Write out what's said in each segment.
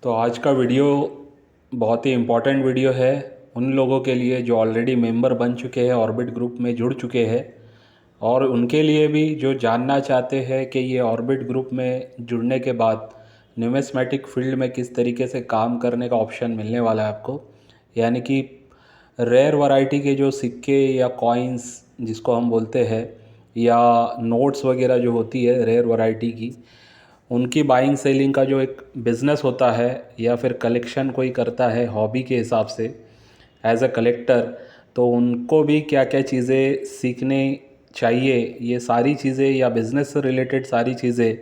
तो आज का वीडियो बहुत ही इम्पोर्टेंट वीडियो है उन लोगों के लिए जो ऑलरेडी मेंबर बन चुके हैं, ऑर्बिट ग्रुप में जुड़ चुके हैं, और उनके लिए भी जो जानना चाहते हैं कि ये ऑर्बिट ग्रुप में जुड़ने के बाद न्यूमिस्मेटिक फील्ड में किस तरीके से काम करने का ऑप्शन मिलने वाला है आपको। यानी कि रेयर वैरायटी के जो सिक्के या कॉइन्स जिसको हम बोलते हैं, या नोट्स वगैरह जो होती है रेयर वैरायटी की, उनकी बाइंग सेलिंग का जो एक बिज़नेस होता है या फिर कलेक्शन कोई करता है हॉबी के हिसाब से एज अ कलेक्टर, तो उनको भी क्या क्या चीज़ें सीखने चाहिए, ये सारी चीज़ें या बिज़नेस से रिलेटेड सारी चीज़ें,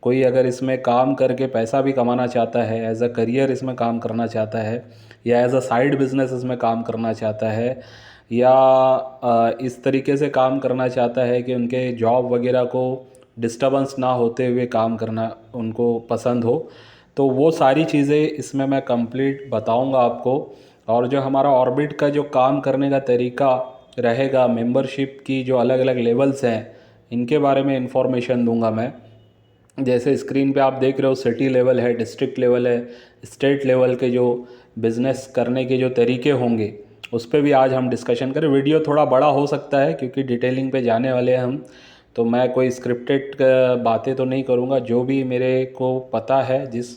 कोई अगर इसमें काम करके पैसा भी कमाना चाहता है, एज अ करियर इसमें काम करना चाहता है, या एज अ साइड बिज़नेस इसमें काम करना चाहता है, या इस तरीके से काम करना चाहता है कि उनके जॉब वगैरह को डिस्टर्बेंस ना होते हुए काम करना उनको पसंद हो, तो वो सारी चीज़ें इसमें मैं कंप्लीट बताऊंगा आपको। और जो हमारा ऑर्बिट का जो काम करने का तरीका रहेगा, मेंबरशिप की जो अलग अलग लेवल्स हैं, इनके बारे में इंफॉर्मेशन दूंगा मैं। जैसे स्क्रीन पे आप देख रहे हो, सिटी लेवल है, डिस्ट्रिक्ट लेवल है, स्टेट लेवल के जो बिज़नेस करने के जो तरीके होंगे उस पर भी आज हम डिस्कशन करें। वीडियो थोड़ा बड़ा हो सकता है क्योंकि डिटेलिंग पे जाने वाले हैं हम, तो मैं कोई स्क्रिप्टेड बातें तो नहीं करूँगा। जो भी मेरे को पता है, जिस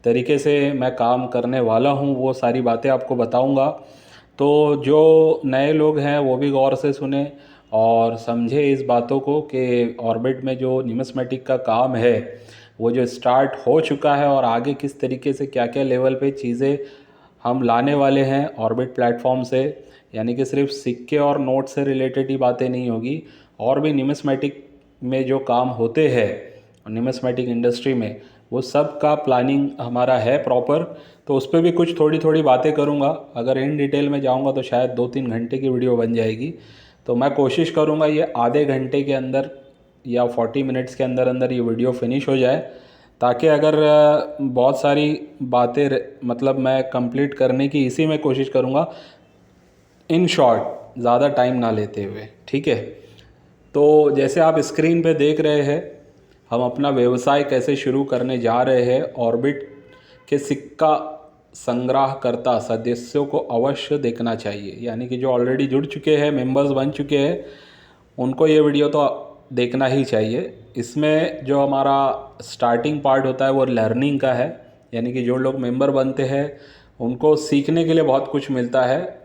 तरीके से मैं काम करने वाला हूँ, वो सारी बातें आपको बताऊँगा। तो जो नए लोग हैं वो भी गौर से सुने और समझे इस बातों को कि ऑर्बिट में जो न्यूमिस्मेटिक का काम है वो जो स्टार्ट हो चुका है, और आगे किस तरीके से क्या क्या लेवल पे चीज़ें हम लाने वाले हैं ऑर्बिट प्लेटफॉर्म से। यानी कि सिर्फ सिक्के और नोट से रिलेटेड ही बातें नहीं होगी, और भी न्यूमिस्मेटिक में जो काम होते हैं न्यूमिस्मेटिक इंडस्ट्री में, वो सब का प्लानिंग हमारा है प्रॉपर। तो उस पर भी कुछ थोड़ी थोड़ी बातें करूँगा। अगर इन डिटेल में जाऊँगा तो शायद 2-3 घंटे की वीडियो बन जाएगी, तो मैं कोशिश करूँगा ये आधे घंटे के अंदर या 40 मिनट्स के अंदर अंदर ये वीडियो फिनिश हो जाए, ताकि अगर बहुत सारी बातें मतलब मैं कंप्लीट करने की इसी में कोशिश करूँगा, इन शॉर्ट ज़्यादा टाइम ना लेते हुए। ठीक है, तो जैसे आप स्क्रीन पे देख रहे हैं, हम अपना व्यवसाय कैसे शुरू करने जा रहे हैं। ऑर्बिट के सिक्का संग्रहकर्ता सदस्यों को अवश्य देखना चाहिए, यानी कि जो ऑलरेडी जुड़ चुके हैं, मेंबर्स बन चुके हैं, उनको ये वीडियो तो देखना ही चाहिए। इसमें जो हमारा स्टार्टिंग पार्ट होता है वो लर्निंग का है, यानी कि जो लोग मेंबर बनते हैं उनको सीखने के लिए बहुत कुछ मिलता है।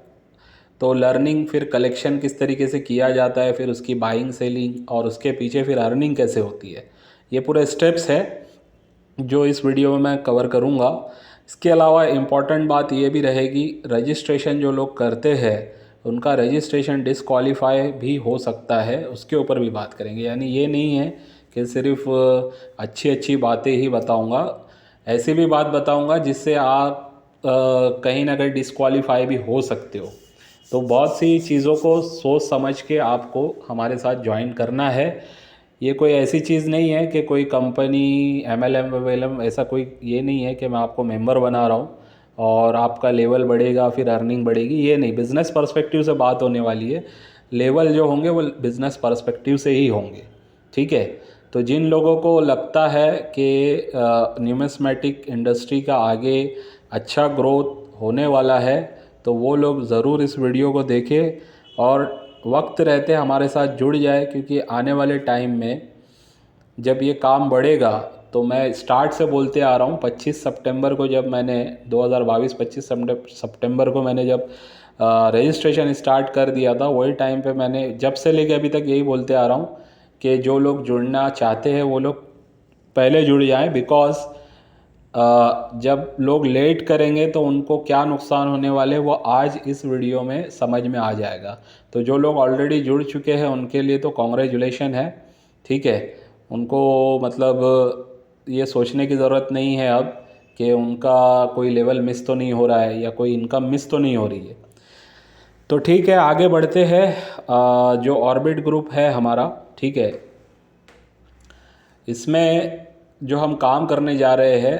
तो लर्निंग, फिर कलेक्शन किस तरीके से किया जाता है, फिर उसकी बाइंग सेलिंग, और उसके पीछे फिर अर्निंग कैसे होती है, ये पूरे स्टेप्स है जो इस वीडियो में मैं कवर करूँगा। इसके अलावा इम्पॉर्टेंट बात ये भी रहेगी, रजिस्ट्रेशन जो लोग करते हैं उनका रजिस्ट्रेशन डिसक्वालीफाई भी हो सकता है, उसके ऊपर भी बात करेंगे। यानी ये नहीं है कि सिर्फ अच्छी अच्छी बातें ही बताऊँगा, ऐसी भी बात बताऊँगा जिससे आप कहीं ना कहीं डिसक्वालीफाई भी हो सकते हो। तो बहुत सी चीज़ों को सोच समझ के आपको हमारे साथ ज्वाइन करना है। ये कोई ऐसी चीज़ नहीं है कि कोई कंपनी MLM वेलम, ऐसा कोई ये नहीं है कि मैं आपको मेंबर बना रहा हूँ और आपका लेवल बढ़ेगा फिर अर्निंग बढ़ेगी, ये नहीं। बिज़नेस पर्सपेक्टिव से बात होने वाली है, लेवल जो होंगे वो बिज़नेस पर्सपेक्टिव से ही होंगे। ठीक है, तो जिन लोगों को लगता है कि न्यूमिस्मेटिक इंडस्ट्री का आगे अच्छा ग्रोथ होने वाला है, तो वो लोग ज़रूर इस वीडियो को देखें और वक्त रहते हमारे साथ जुड़ जाए, क्योंकि आने वाले टाइम में जब ये काम बढ़ेगा, तो मैं स्टार्ट से बोलते आ रहा हूँ, 25 सितंबर को जब मैंने 2022 25 सितंबर को मैंने जब रजिस्ट्रेशन स्टार्ट कर दिया था, वही टाइम पे मैंने जब से लेके अभी तक यही बोलते आ रहा हूँ कि जो लोग जुड़ना चाहते हैं वो लोग पहले जुड़ जाएं। बिकॉज़ जब लोग लेट करेंगे तो उनको क्या नुकसान होने वाले वो आज इस वीडियो में समझ में आ जाएगा। तो जो लोग ऑलरेडी जुड़ चुके हैं उनके लिए तो कॉन्ग्रेचुलेशन है। ठीक है, उनको मतलब ये सोचने की ज़रूरत नहीं है अब कि उनका कोई लेवल मिस तो नहीं हो रहा है या कोई इनकम मिस तो नहीं हो रही है। तो ठीक है, आगे बढ़ते हैं। जो ऑर्बिट ग्रुप है हमारा, ठीक है, इसमें जो हम काम करने जा रहे हैं,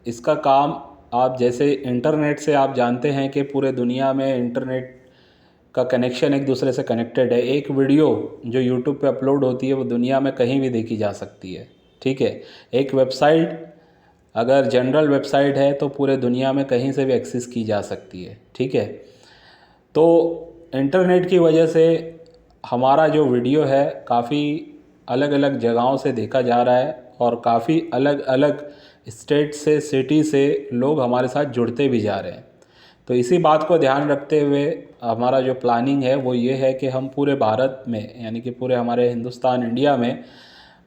इसका काम आप जैसे इंटरनेट से आप जानते हैं कि पूरे दुनिया में इंटरनेट का कनेक्शन एक दूसरे से कनेक्टेड है। एक वीडियो जो यूट्यूब पे अपलोड होती है वो दुनिया में कहीं भी देखी जा सकती है। ठीक है, एक वेबसाइट अगर जनरल वेबसाइट है तो पूरे दुनिया में कहीं से भी एक्सेस की जा सकती है, ठीक है। तो इंटरनेट की वजह से हमारा जो वीडियो है काफ़ी अलग अलग जगहों से देखा जा रहा है और काफ़ी अलग अलग स्टेट से, सिटी से लोग हमारे साथ जुड़ते भी जा रहे हैं। तो इसी बात को ध्यान रखते हुए हमारा जो प्लानिंग है वो ये है कि हम पूरे भारत में, यानी कि पूरे हमारे हिंदुस्तान, इंडिया में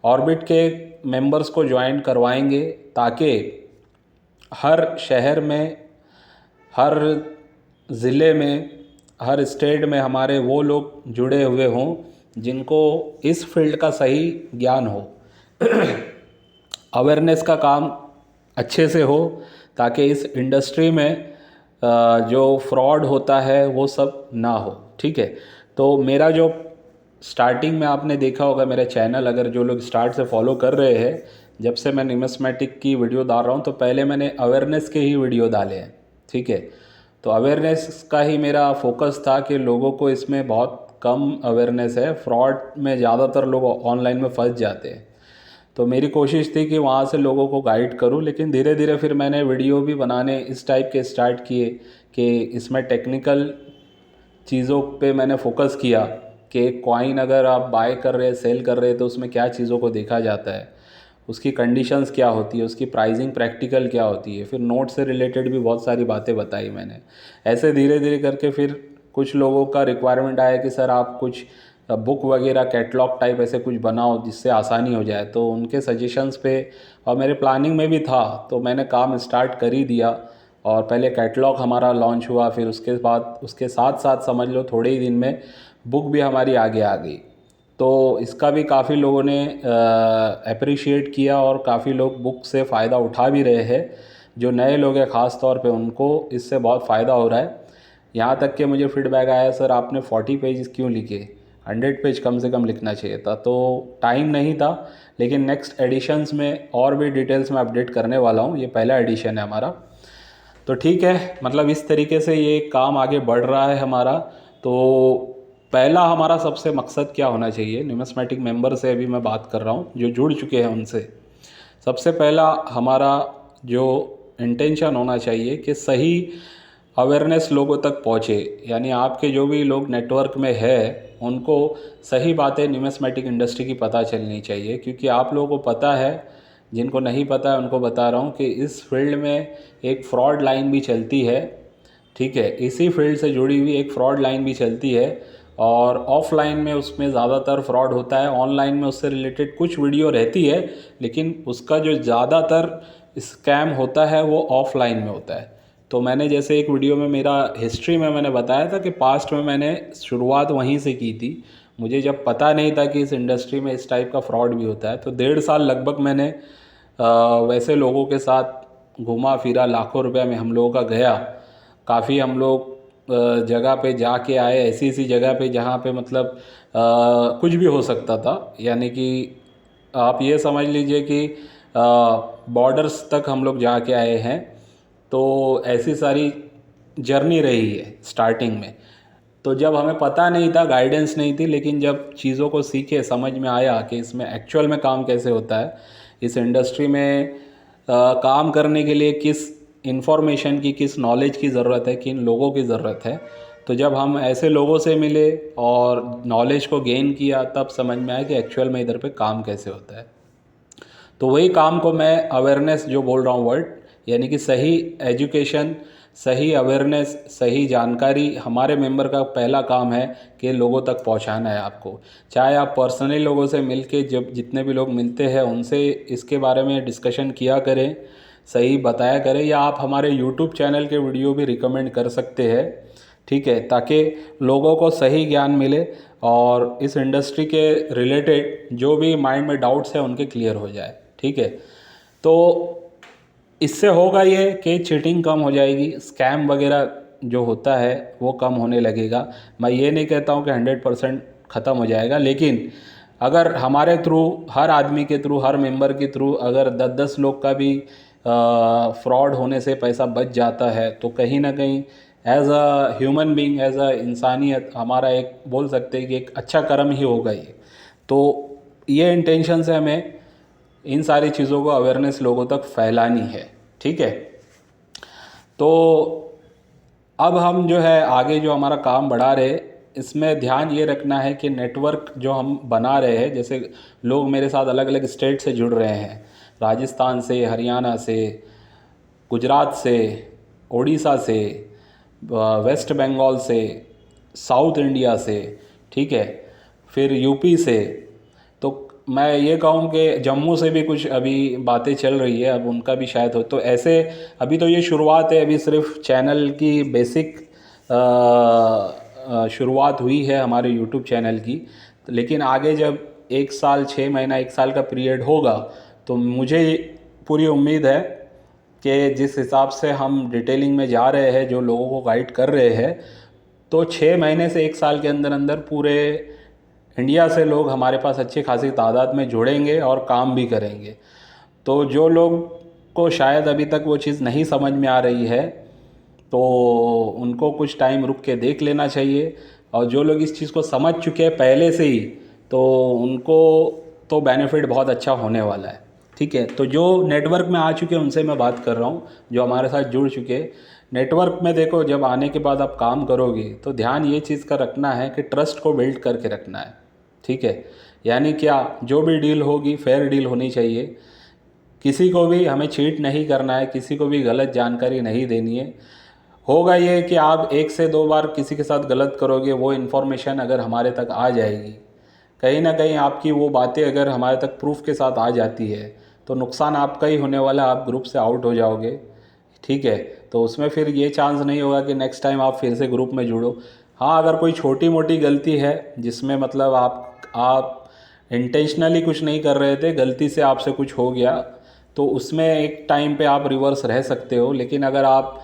ऑर्बिट के मेंबर्स को ज्वाइन करवाएंगे, ताकि हर शहर में, हर ज़िले में, हर स्टेट में हमारे वो लोग जुड़े हुए हों जिनको इस फील्ड का सही ज्ञान हो, अवेयरनेस का काम अच्छे से हो, ताकि इस इंडस्ट्री में जो फ्रॉड होता है वो सब ना हो, ठीक है। तो मेरा जो स्टार्टिंग में आपने देखा होगा मेरा चैनल, अगर जो लोग स्टार्ट से फॉलो कर रहे हैं, जब से मैं न्यूमिस्मेटिक की वीडियो डाल रहा हूँ तो पहले मैंने अवेयरनेस के ही वीडियो डाले हैं, ठीक है। तो अवेयरनेस का ही मेरा फोकस था कि लोगों को इसमें बहुत कम अवेयरनेस है, फ्रॉड में ज़्यादातर लोग ऑनलाइन में फंस जाते हैं। तो मेरी कोशिश थी कि वहाँ से लोगों को गाइड करूँ, लेकिन धीरे धीरे फिर मैंने वीडियो भी बनाने इस टाइप के स्टार्ट किए कि इसमें टेक्निकल चीज़ों पे मैंने फोकस किया कि कॉइन अगर आप बाय कर रहे हैं, सेल कर रहे हैं, तो उसमें क्या चीज़ों को देखा जाता है, उसकी कंडीशंस क्या होती है, उसकी प्राइसिंग प्रैक्टिकल क्या होती है। फिर नोट से रिलेटेड भी बहुत सारी बातें बताई मैंने। ऐसे धीरे धीरे करके फिर कुछ लोगों का रिक्वायरमेंट आया कि सर आप कुछ बुक वगैरह कैटलॉग टाइप ऐसे कुछ बनाओ जिससे आसानी हो जाए। तो उनके सजेशंस पे और मेरे प्लानिंग में भी था, तो मैंने काम स्टार्ट कर ही दिया। और पहले कैटलॉग हमारा लॉन्च हुआ, फिर उसके बाद उसके साथ साथ समझ लो थोड़े ही दिन में बुक भी हमारी आगे आ गई। तो इसका भी काफ़ी लोगों ने अप्रिशिएट किया और काफ़ी लोग बुक से फ़ायदा उठा भी रहे हैं। जो नए लोग हैं ख़ास तौर पे उनको इससे बहुत फ़ायदा हो रहा है। यहाँ तक कि मुझे फीडबैक आया, सर आपने 40 पेज क्यों लिखे, 100 पेज कम से कम लिखना चाहिए था। तो टाइम नहीं था, लेकिन नेक्स्ट एडिशंस में और भी डिटेल्स में अपडेट करने वाला हूँ। ये पहला एडिशन है हमारा। तो ठीक है, मतलब इस तरीके से ये काम आगे बढ़ रहा है हमारा। तो पहला हमारा सबसे मकसद क्या होना चाहिए, न्यूमिस्मेटिक मेंबर से अभी मैं बात कर रहा हूँ जो जुड़ चुके हैं उनसे, सबसे पहला हमारा जो इंटेंशन होना चाहिए कि सही अवेयरनेस लोगों तक पहुँचे। यानी आपके जो भी लोग नेटवर्क में है उनको सही बातें न्यूमिस्मेटिक इंडस्ट्री की पता चलनी चाहिए, क्योंकि आप लोगों को पता है, जिनको नहीं पता है उनको बता रहा हूँ कि इस फील्ड में एक फ़्रॉड लाइन भी चलती है, ठीक है। इसी फील्ड से जुड़ी हुई एक फ़्रॉड लाइन भी चलती है, और ऑफलाइन में उसमें ज़्यादातर फ्रॉड होता है। ऑनलाइन में उससे रिलेटेड कुछ वीडियो रहती है, लेकिन उसका जो ज़्यादातर स्कैम होता है वो ऑफलाइन में होता है। तो मैंने जैसे एक वीडियो में मेरा हिस्ट्री में मैंने बताया था कि पास्ट में मैंने शुरुआत वहीं से की थी। मुझे जब पता नहीं था कि इस इंडस्ट्री में इस टाइप का फ्रॉड भी होता है, तो 1.5 साल लगभग मैंने वैसे लोगों के साथ घूमा फिरा, लाखों रुपया में हम लोगों का गया। काफ़ी हम लोग जगह पे जाके आए, ऐसी ऐसी जगह पे जहाँ पे मतलब कुछ भी हो सकता था। यानी कि आप ये समझ लीजिए कि बॉर्डर्स तक हम लोग जाके आए हैं। तो ऐसी सारी जर्नी रही है स्टार्टिंग में। तो जब हमें पता नहीं था, गाइडेंस नहीं थी, लेकिन जब चीज़ों को सीखे, समझ में आया कि इसमें एक्चुअल में काम कैसे होता है, इस इंडस्ट्री में काम करने के लिए किस इन्फॉर्मेशन की, किस नॉलेज की ज़रूरत है, किन लोगों की ज़रूरत है। तो जब हम ऐसे लोगों से मिले और नॉलेज को गेन किया, तब समझ में आया कि एक्चुअल में इधर पे काम कैसे होता है। तो वही काम को मैं अवेयरनेस जो बोल रहा हूँ वर्ड, यानी कि सही एजुकेशन, सही अवेयरनेस, सही जानकारी हमारे मेंबर का पहला काम है कि लोगों तक पहुंचाना है आपको। चाहे आप पर्सनली लोगों से मिल के, जब जितने भी लोग मिलते हैं उनसे इसके बारे में डिस्कशन किया करें, सही बताया करें, या आप हमारे यूट्यूब चैनल के वीडियो भी रिकमेंड कर सकते हैं, ठीक है, ताकि लोगों को सही ज्ञान मिले और इस इंडस्ट्री के रिलेटेड जो भी माइंड में डाउट्स हैं उनके क्लियर हो जाए, ठीक है। तो इससे होगा ये कि चीटिंग कम हो जाएगी, स्कैम वगैरह जो होता है वो कम होने लगेगा। मैं ये नहीं कहता हूँ कि 100% ख़त्म हो जाएगा, लेकिन अगर हमारे थ्रू, हर आदमी के थ्रू, हर मेंबर के थ्रू अगर 10-10 लोग का भी फ्रॉड होने से पैसा बच जाता है, तो कहीं ना कहीं as a human being, as a इंसानियत, हमारा एक बोल सकते हैं कि एक अच्छा कर्म ही होगा ये। तो ये इंटेंशन से हमें इन सारी चीज़ों को अवेयरनेस लोगों तक फैलानी है। ठीक है, तो अब हम जो है आगे जो हमारा काम बढ़ा रहे, इसमें ध्यान ये रखना है कि नेटवर्क जो हम बना रहे हैं, जैसे लोग मेरे साथ अलग अलग स्टेट से जुड़ रहे हैं, राजस्थान से, हरियाणा से, गुजरात से, उड़ीसा से, वेस्ट बंगाल से, साउथ इंडिया से, ठीक है, फिर यूपी से, तो मैं ये कहूँ कि जम्मू से भी कुछ अभी बातें चल रही है, अब उनका भी शायद हो। तो ऐसे अभी तो ये शुरुआत है, अभी सिर्फ चैनल की बेसिक शुरुआत हुई है हमारे यूट्यूब चैनल की, लेकिन आगे जब 1 साल 6 महीना 1 साल का पीरियड होगा तो मुझे पूरी उम्मीद है कि जिस हिसाब से हम डिटेलिंग में जा रहे हैं, जो लोगों को गाइड कर रहे हैं, तो 6 महीने से 1 साल के अंदर अंदर पूरे इंडिया से लोग हमारे पास अच्छी खासी तादाद में जुड़ेंगे और काम भी करेंगे। तो जो लोग को शायद अभी तक वो चीज़ नहीं समझ में आ रही है, तो उनको कुछ टाइम रुक के देख लेना चाहिए, और जो लोग इस चीज़ को समझ चुके हैं पहले से ही, तो उनको तो बेनिफिट बहुत अच्छा होने वाला है। ठीक है, तो जो नेटवर्क में आ चुके हैं उनसे मैं बात कर रहा हूँ, जो हमारे साथ जुड़ चुके हैं। नेटवर्क में देखो, जब आने के बाद आप काम करोगे तो ध्यान ये चीज़ का रखना है कि ट्रस्ट को बिल्ड करके रखना है। ठीक है, यानी क्या, जो भी डील होगी फेयर डील होनी चाहिए, किसी को भी हमें चीट नहीं करना है, किसी को भी गलत जानकारी नहीं देनी है। होगा ये कि आप 1 से 2 बार किसी के साथ गलत करोगे, वो इन्फॉर्मेशन अगर हमारे तक आ जाएगी, कहीं ना कहीं आपकी वो बातें अगर हमारे तक प्रूफ के साथ आ जाती है, तो नुकसान आपका ही होने वाला, आप ग्रुप से आउट हो जाओगे। ठीक है, तो उसमें फिर ये चांस नहीं होगा कि नेक्स्ट टाइम आप फिर से ग्रुप में जुड़ो। हाँ, अगर कोई छोटी मोटी गलती है जिसमें मतलब आप इंटेंशनली कुछ नहीं कर रहे थे, गलती से आपसे कुछ हो गया, तो उसमें एक टाइम पे आप रिवर्स रह सकते हो। लेकिन अगर आप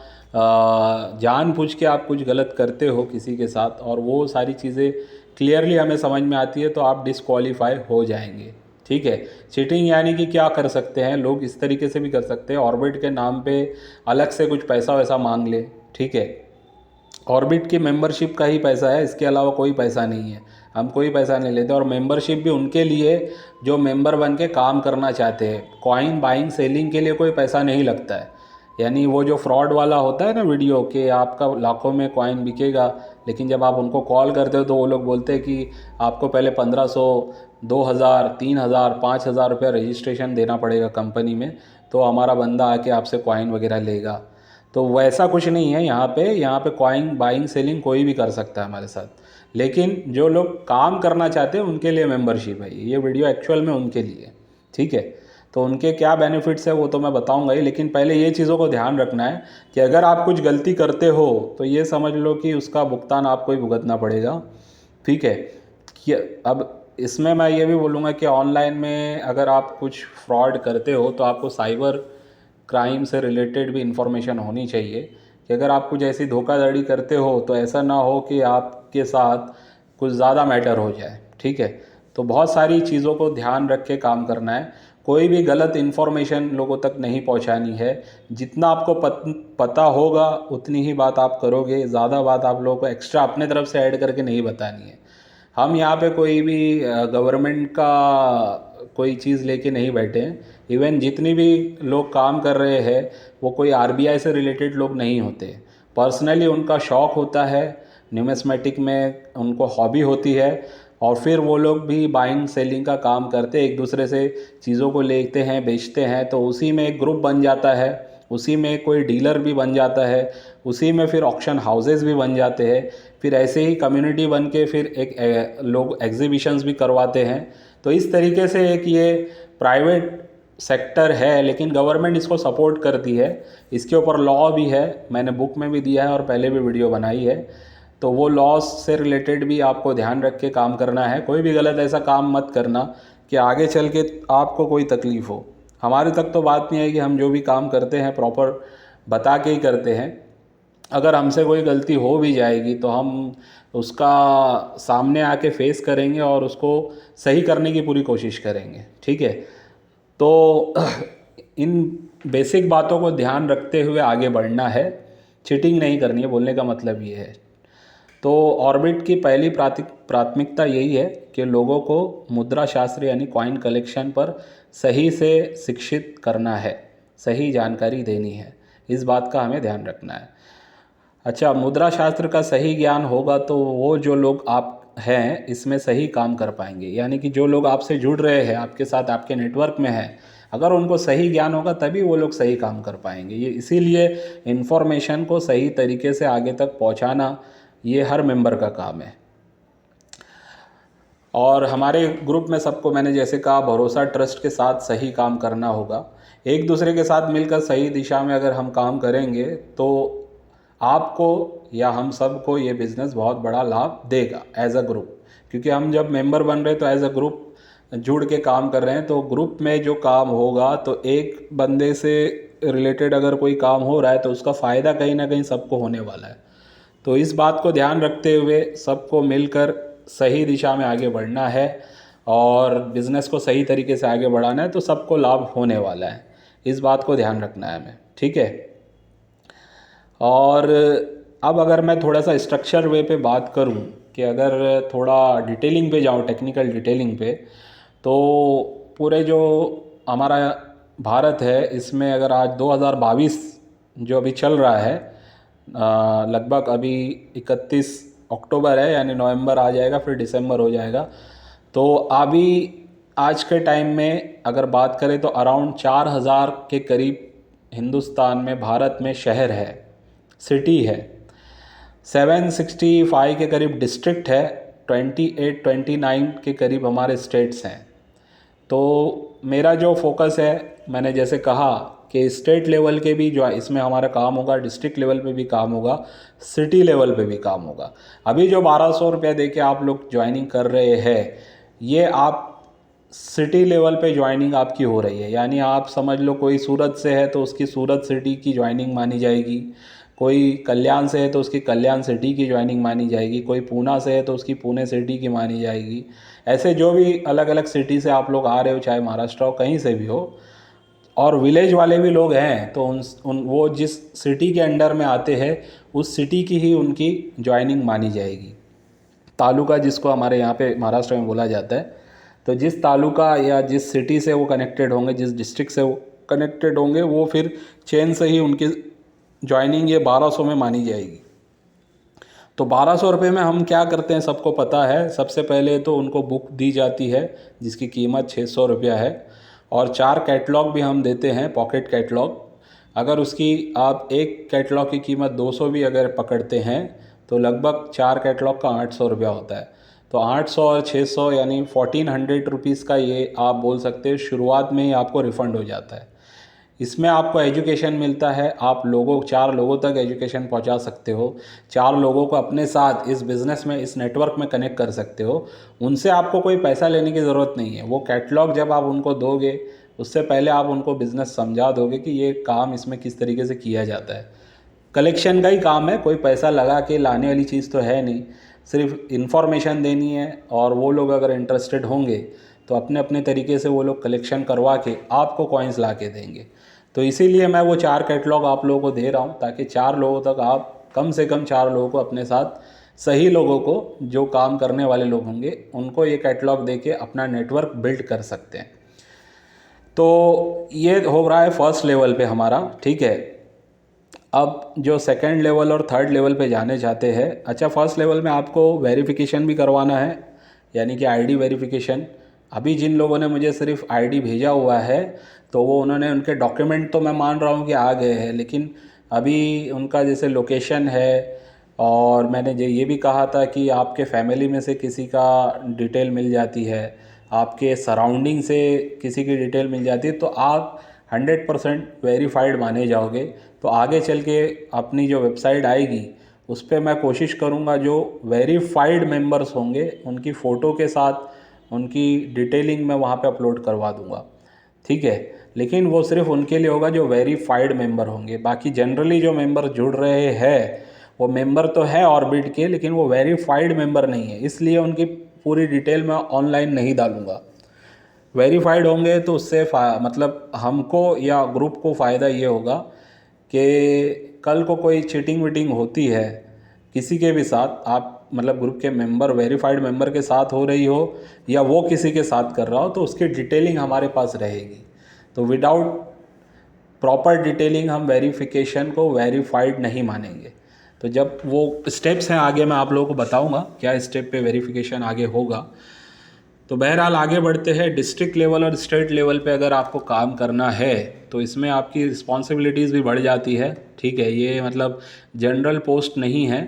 जानबूझ के आप कुछ गलत करते हो किसी के साथ, और वो सारी चीज़ें क्लियरली हमें समझ में आती है, तो आप डिस्क्वालीफाई हो जाएंगे। ठीक है, चीटिंग यानी कि क्या कर सकते हैं लोग, इस तरीके से भी कर सकते हैं, ऑर्बिट के नाम पे अलग से कुछ पैसा वैसा मांग ले। ठीक है, ऑर्बिट की मेंबरशिप का ही पैसा है, इसके अलावा कोई पैसा नहीं है, हम कोई पैसा नहीं लेते। और मेंबरशिप भी उनके लिए जो मेंबर बन के काम करना चाहते हैं, कॉइन बाइंग सेलिंग के लिए कोई पैसा नहीं लगता है। यानी वो जो फ्रॉड वाला होता है ना वीडियो, कि आपका लाखों में कॉइन बिकेगा, लेकिन जब आप उनको कॉल करते हो तो वो लोग बोलते हैं कि आपको पहले 1500, 2000, 3000, 5000 रुपया रजिस्ट्रेशन देना पड़ेगा कंपनी में, तो हमारा बंदा आके आपसे कॉइन वगैरह लेगा। तो वैसा कुछ नहीं है यहाँ पे कॉइन बाइंग सेलिंग कोई भी कर सकता है हमारे साथ, लेकिन जो लोग काम करना चाहते हैं उनके लिए मेंबरशिप है। ये वीडियो एक्चुअल में उनके लिए। ठीक है, तो उनके क्या बेनिफिट्स है वो तो मैं बताऊंगा ही, लेकिन पहले ये चीज़ों को ध्यान रखना है कि अगर आप कुछ गलती करते हो तो ये समझ लो कि उसका भुगतान आपको ही भुगतना पड़ेगा। ठीक है, कि अब इसमें मैं ये भी बोलूँगा कि ऑनलाइन में अगर आप कुछ फ्रॉड करते हो तो आपको साइबर क्राइम से रिलेटेड भी इंफॉर्मेशन होनी चाहिए, कि अगर आप कुछ ऐसी धोखाधड़ी करते हो तो ऐसा ना हो कि आपके साथ कुछ ज़्यादा मैटर हो जाए। ठीक है, तो बहुत सारी चीज़ों को ध्यान रख के काम करना है, कोई भी गलत इन्फॉर्मेशन लोगों तक नहीं पहुंचानी है। जितना आपको पता होगा उतनी ही बात आप करोगे, ज़्यादा बात आप लोगों को एक्स्ट्रा अपने तरफ से ऐड करके नहीं बतानी है। हम यहाँ पे कोई भी गवर्नमेंट का कोई चीज़ लेके नहीं बैठे हैं। इवन जितनी भी लोग काम कर रहे हैं वो कोई आरबीआई से रिलेटेड लोग नहीं होते। पर्सनली उनका शौक़ होता है, न्यूमिस्मेटिक में उनको हॉबी होती है, और फिर वो लोग भी बाइंग सेलिंग का काम करते हैं, एक दूसरे से चीज़ों को लेते हैं बेचते हैं, तो उसी में एक ग्रुप बन जाता है, उसी में कोई डीलर भी बन जाता है, उसी में फिर ऑक्शन हाउसेस भी बन जाते हैं, फिर ऐसे ही कम्युनिटी बन के फिर एक लोग एग्जीबिशंस भी करवाते हैं। तो इस तरीके से एक ये प्राइवेट सेक्टर है, लेकिन गवर्नमेंट इसको सपोर्ट करती है, इसके ऊपर लॉ भी है, मैंने बुक में भी दिया है और पहले भी वीडियो बनाई है। तो वो लॉस से रिलेटेड भी आपको ध्यान रख के काम करना है। कोई भी गलत ऐसा काम मत करना कि आगे चल के आपको कोई तकलीफ़ हो। हमारे तक तो बात नहीं है कि हम जो भी काम करते हैं प्रॉपर बता के ही करते हैं। अगर हमसे कोई गलती हो भी जाएगी तो हम उसका सामने आके फेस करेंगे और उसको सही करने की पूरी कोशिश करेंगे। ठीक है, तो इन बेसिक बातों को ध्यान रखते हुए आगे बढ़ना है, चीटिंग नहीं करनी है, बोलने का मतलब ये है। तो ऑर्बिट की पहली प्राथमिकता यही है कि लोगों को मुद्रा शास्त्र यानी कॉइन कलेक्शन पर सही से शिक्षित करना है, सही जानकारी देनी है। इस बात का हमें ध्यान रखना है। अच्छा, मुद्रा शास्त्र का सही ज्ञान होगा तो वो जो लोग आप हैं इसमें सही काम कर पाएंगे, यानी कि जो लोग आपसे जुड़ रहे हैं, आपके साथ आपके नेटवर्क में हैं, अगर उनको सही ज्ञान होगा तभी वो लोग सही काम कर पाएंगे। ये इसीलिए इन्फॉर्मेशन को सही तरीके से आगे तक पहुंचाना ये हर मेंबर का काम है। और हमारे ग्रुप में सबको मैंने जैसे कहा, भरोसा ट्रस्ट के साथ सही काम करना होगा। एक दूसरे के साथ मिलकर सही दिशा में अगर हम काम करेंगे तो आपको या हम सबको ये बिज़नेस बहुत बड़ा लाभ देगा एज अ ग्रुप, क्योंकि हम जब मेंबर बन रहे हैं तो एज अ ग्रुप जुड़ के काम कर रहे हैं। तो ग्रुप में जो काम होगा तो एक बंदे से रिलेटेड अगर कोई काम हो रहा है तो उसका फ़ायदा कहीं ना कहीं सबको होने वाला है। तो इस बात को ध्यान रखते हुए सबको मिलकर सही दिशा में आगे बढ़ना है और बिज़नेस को सही तरीके से आगे बढ़ाना है, तो सबको लाभ होने वाला है। इस बात को ध्यान रखना है हमें, ठीक है। और अब अगर मैं थोड़ा सा स्ट्रक्चर वे पे बात करूं कि अगर थोड़ा डिटेलिंग पे जाऊं, टेक्निकल डिटेलिंग पे, तो पूरे जो हमारा भारत है इसमें अगर आज 2022 जो अभी चल रहा है, लगभग अभी 31 अक्टूबर है, यानी नवंबर आ जाएगा फिर दिसंबर हो जाएगा। तो अभी आज के टाइम में अगर बात करें तो अराउंड 4000 के करीब हिंदुस्तान में, भारत में शहर है, सिटी है। 765 के करीब डिस्ट्रिक्ट है, 29 के करीब हमारे स्टेट्स हैं। तो मेरा जो फोकस है, मैंने जैसे कहा कि स्टेट लेवल के भी जो इसमें हमारा काम होगा, डिस्ट्रिक्ट लेवल पे भी काम होगा, सिटी लेवल पे भी काम होगा। अभी जो 1200 रुपये दे के आप लोग ज्वाइनिंग कर रहे हैं, ये आप सिटी लेवल पे ज्वाइनिंग आपकी हो रही है। यानी आप समझ लो कोई सूरत से है तो उसकी सूरत सिटी की ज्वाइनिंग मानी जाएगी, कोई कल्याण से है तो उसकी कल्याण सिटी की ज्वाइनिंग मानी जाएगी, कोई पूना से है तो उसकी पुणे सिटी की मानी जाएगी। ऐसे जो भी अलग अलग सिटी से आप लोग आ रहे हो, चाहे महाराष्ट्र हो, कहीं से भी हो, और विलेज वाले भी लोग हैं तो वो जिस सिटी के अंडर में आते हैं उस सिटी की ही उनकी ज्वाइनिंग मानी जाएगी। तालुका जिसको हमारे यहाँ पे महाराष्ट्र में बोला जाता है, तो जिस तालुका या जिस सिटी से वो कनेक्टेड होंगे, जिस डिस्ट्रिक्ट से वो कनेक्टेड होंगे, वो फिर चेन से ही उनकी ज्वाइनिंग ये 1200 में मानी जाएगी। तो 1200 रुपये में हम क्या करते हैं सबको पता है। सबसे पहले तो उनको बुक दी जाती है जिसकी कीमत 600 रुपया है, और 4 कैटलॉग भी हम देते हैं, पॉकेट कैटलॉग। अगर उसकी आप एक कैटलॉग की कीमत 200 भी अगर पकड़ते हैं तो लगभग 4 कैटलॉग का 800 रुपया होता है। तो 800 और 600 यानी 1400 रुपीज़ का ये आप बोल सकते हो शुरुआत में ही आपको रिफ़ंड हो जाता है। इसमें आपको एजुकेशन मिलता है, आप 4 लोगों तक एजुकेशन पहुंचा सकते हो, 4 लोगों को अपने साथ इस बिज़नेस में, इस नेटवर्क में कनेक्ट कर सकते हो। उनसे आपको कोई पैसा लेने की ज़रूरत नहीं है। वो कैटलॉग जब आप उनको दोगे उससे पहले आप उनको बिज़नेस समझा दोगे कि ये काम इसमें किस तरीके से किया जाता है। कलेक्शन का ही काम है, कोई पैसा लगा के लाने वाली चीज़ तो है नहीं, सिर्फ इन्फॉर्मेशन देनी है। और वो लोग अगर इंटरेस्टेड होंगे तो अपने अपने तरीके से वो लोग कलेक्शन करवा के आपको कॉइन्स ला के देंगे। तो इसीलिए मैं वो 4 कैटलॉग आप लोगों को दे रहा हूँ, ताकि 4 लोगों तक आप, कम से कम 4 लोगों को अपने साथ, सही लोगों को, जो काम करने वाले लोग होंगे, उनको ये कैटलॉग दे के अपना नेटवर्क बिल्ड कर सकते हैं। तो ये हो रहा है फर्स्ट लेवल पे हमारा, ठीक है। अब जो सेकंड लेवल और थर्ड लेवल पे जाने चाहते हैं, अच्छा, फर्स्ट लेवल में आपको वेरिफिकेशन भी करवाना है, यानी कि आईडी वेरिफिकेशन। अभी जिन लोगों ने मुझे सिर्फ आईडी भेजा हुआ है तो वो उन्होंने, उनके डॉक्यूमेंट तो मैं मान रहा हूँ कि आ गए हैं, लेकिन अभी उनका जैसे लोकेशन है, और मैंने ये भी कहा था कि आपके फैमिली में से किसी का डिटेल मिल जाती है, आपके सराउंडिंग से किसी की डिटेल मिल जाती है, तो आप 100% वेरीफाइड माने जाओगे। तो आगे चल के अपनी जो वेबसाइट आएगी उस पर मैं कोशिश करूँगा जो वेरीफाइड मेंबर्स होंगे उनकी फ़ोटो के साथ उनकी डिटेलिंग मैं वहाँ पे अपलोड करवा दूँगा, ठीक है। लेकिन वो सिर्फ उनके लिए होगा जो वेरीफाइड मेंबर होंगे। बाकी जनरली जो मेंबर जुड़ रहे हैं वो मेंबर तो है ऑर्बिट के, लेकिन वो वेरीफाइड मेंबर नहीं है, इसलिए उनकी पूरी डिटेल मैं ऑनलाइन नहीं डालूँगा। वेरीफाइड होंगे तो उससे मतलब हमको या ग्रुप को फ़ायदा ये होगा कि कल को कोई चीटिंग वीटिंग होती है किसी के भी साथ, आप मतलब ग्रुप के मेंबर वेरीफाइड मेंबर के साथ हो रही हो या वो किसी के साथ कर रहा हो, तो उसकी डिटेलिंग हमारे पास रहेगी। तो विदाउट प्रॉपर डिटेलिंग हम वेरिफिकेशन को वेरीफाइड नहीं मानेंगे। तो जब वो स्टेप्स हैं आगे मैं आप लोगों को बताऊंगा क्या स्टेप पे वेरिफिकेशन आगे होगा। तो बहरहाल आगे बढ़ते हैं। डिस्ट्रिक्ट लेवल और स्टेट लेवल पे अगर आपको काम करना है तो इसमें आपकी रिस्पॉन्सिबिलिटीज़ भी बढ़ जाती है। ठीक है, ये मतलब जनरल पोस्ट नहीं है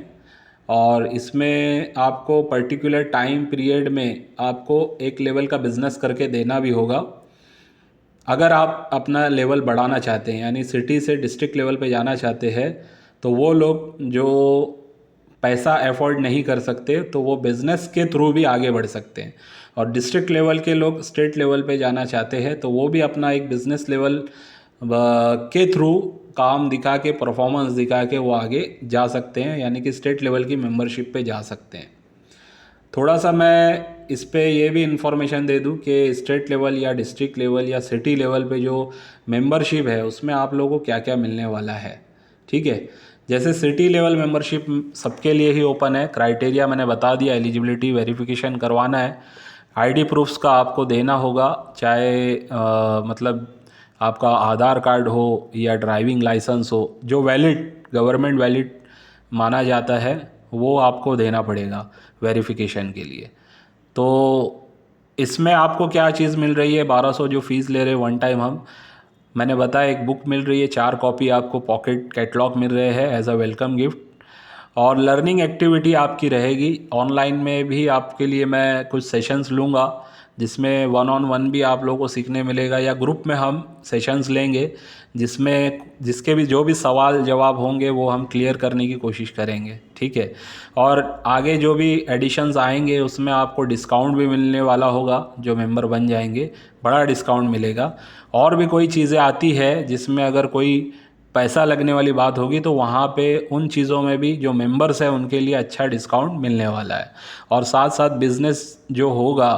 और इसमें आपको पर्टिकुलर टाइम पीरियड में आपको एक लेवल का बिज़नेस करके देना भी होगा। अगर आप अपना लेवल बढ़ाना चाहते हैं यानी सिटी से डिस्ट्रिक्ट लेवल पे जाना चाहते हैं, तो वो लोग जो पैसा अफोर्ड नहीं कर सकते तो वो बिज़नेस के थ्रू भी आगे बढ़ सकते हैं। और डिस्ट्रिक्ट लेवल के लोग स्टेट लेवल पे जाना चाहते हैं तो वो भी अपना एक बिज़नेस लेवल के थ्रू काम दिखा के परफॉर्मेंस दिखा के वो आगे जा सकते हैं, यानी कि स्टेट लेवल की मेंबरशिप पे जा सकते हैं। थोड़ा सा मैं इस पे ये भी इन्फॉर्मेशन दे दूं कि स्टेट लेवल या डिस्ट्रिक्ट लेवल या सिटी लेवल पे जो मेंबरशिप है उसमें आप लोगों को क्या क्या मिलने वाला है। ठीक है, जैसे सिटी लेवल मेंबरशिप सबके लिए ही ओपन है। क्राइटेरिया मैंने बता दिया, एलिजिबिलिटी वेरिफिकेशन करवाना है, आईडी प्रूफ्स का आपको देना होगा, चाहे मतलब आपका आधार कार्ड हो या ड्राइविंग लाइसेंस हो, जो वैलिड गवर्नमेंट वैलिड माना जाता है वो आपको देना पड़ेगा वेरिफिकेशन के लिए। तो इसमें आपको क्या चीज़ मिल रही है, 1200 जो फ़ीस ले रहे वन टाइम हम, मैंने बताया एक बुक मिल रही है, 4 कॉपी आपको पॉकेट कैटलॉग मिल रहे हैं एज अ वेलकम गिफ्ट, और लर्निंग एक्टिविटी आपकी रहेगी। ऑनलाइन में भी आपके लिए मैं कुछ सेशंस लूँगा जिसमें 1-on-1 भी आप लोगों को सीखने मिलेगा, या ग्रुप में हम सेशंस लेंगे जिसमें जिसके भी जो भी सवाल जवाब होंगे वो हम क्लियर करने की कोशिश करेंगे। ठीक है, और आगे जो भी एडिशंस आएंगे उसमें आपको डिस्काउंट भी मिलने वाला होगा, जो मेंबर बन जाएंगे बड़ा डिस्काउंट मिलेगा। और भी कोई चीज़ें आती है जिसमें अगर कोई पैसा लगने वाली बात होगी तो वहाँ पे उन चीज़ों में भी जो मेंबर्स हैं उनके लिए अच्छा डिस्काउंट मिलने वाला है। और साथ साथ बिज़नेस जो होगा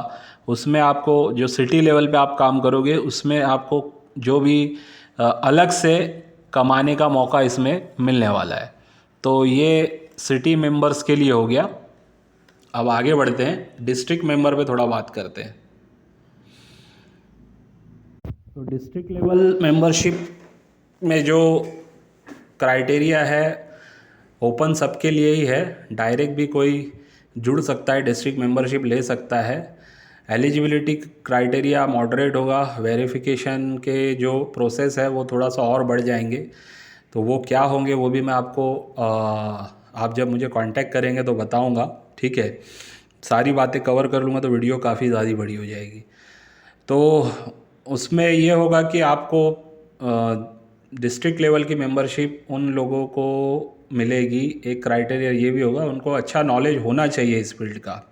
उसमें आपको जो सिटी लेवल पे आप काम करोगे उसमें आपको जो भी अलग से कमाने का मौका इसमें मिलने वाला है। तो ये सिटी मेंबर्स के लिए हो गया। अब आगे बढ़ते हैं, डिस्ट्रिक्ट मेंबर पे थोड़ा बात करते हैं। तो डिस्ट्रिक्ट लेवल मेंबरशिप में जो क्राइटेरिया है ओपन सबके लिए ही है, डायरेक्ट भी कोई जुड़ सकता है, डिस्ट्रिक्ट मेंबरशिप ले सकता है। एलिजिबिलिटी क्राइटेरिया मॉडरेट होगा, वेरिफिकेशन के जो प्रोसेस है वो थोड़ा सा और बढ़ जाएंगे। तो वो क्या होंगे वो भी मैं आपको आप जब मुझे कांटेक्ट करेंगे तो बताऊंगा। ठीक है, सारी बातें कवर कर लूँगा तो वीडियो काफ़ी ज़्यादा बड़ी हो जाएगी। तो उसमें ये होगा कि आपको डिस्ट्रिक्ट लेवल की मेंबरशिप उन लोगों को मिलेगी। एक क्राइटेरिया ये भी होगा उनको अच्छा नॉलेज होना चाहिए इस फील्ड का।